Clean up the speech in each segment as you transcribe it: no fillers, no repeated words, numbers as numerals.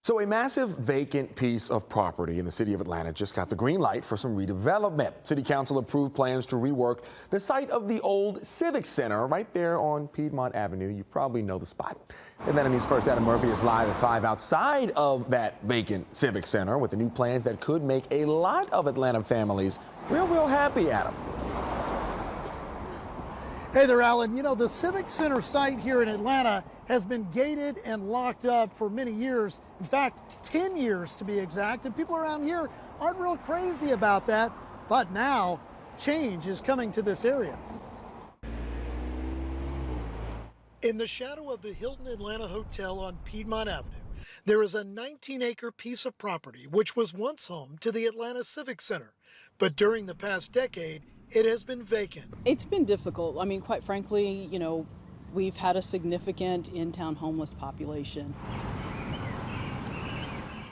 So a massive vacant piece of property in the city of Atlanta just got the green light for some redevelopment. City Council approved plans to rework the site of the old Civic Center right there on Piedmont Avenue. You probably know the spot. Atlanta News First Adam Murphy is live at 5 outside of that vacant Civic Center with the new plans that could make a lot of Atlanta families real happy, Adam. Hey there, Alan. You know, the Civic Center site here in Atlanta has been gated and locked up for many years. In fact, 10 years to be exact. And people around here aren't real crazy about that. But now, change is coming to this area. In the shadow of the Hilton Atlanta Hotel on Piedmont Avenue, there is a 19-acre piece of property which was once home to the Atlanta Civic Center. But during the past decade, it has been vacant. It's been difficult. I mean, quite frankly, you know, we've had a significant in-town homeless population.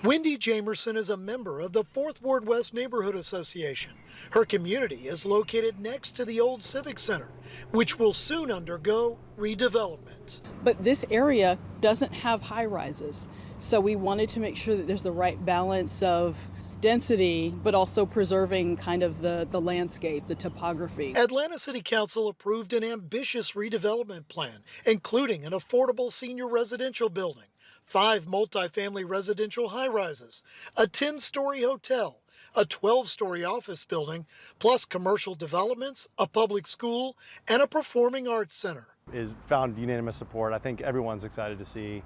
Wendy Jamerson is a member of the 4th Ward West Neighborhood Association. Her community is located next to the old Civic Center, which will soon undergo redevelopment. But this area doesn't have high rises, so we wanted to make sure that there's the right balance of density, but also preserving kind of the landscape, the topography. Atlanta City Council approved an ambitious redevelopment plan, including an affordable senior residential building, 5 multifamily residential high-rises, a 10-story hotel, a 12-story office building, plus commercial developments, a public school, and a performing arts center. It found unanimous support. I think everyone's excited to see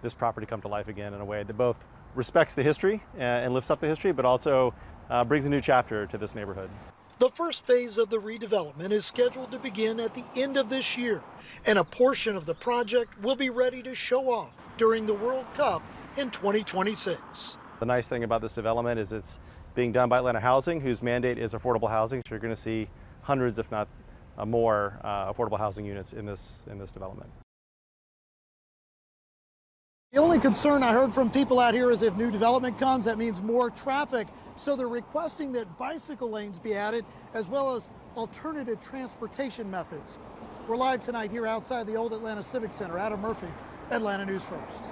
this property come to life again in a way that both respects the history and lifts up the history, but also brings a new chapter to this neighborhood. The first phase of the redevelopment is scheduled to begin at the end of this year, and a portion of the project will be ready to show off during the World Cup in 2026. The nice thing about this development is it's being done by Atlanta Housing, whose mandate is affordable housing. So you're going to see hundreds, if not more, affordable housing units in this development. The only concern I heard from people out here is if new development comes, that means more traffic. So they're requesting that bicycle lanes be added, as well as alternative transportation methods. We're live tonight here outside the old Atlanta Civic Center. Adam Murphy, Atlanta News First.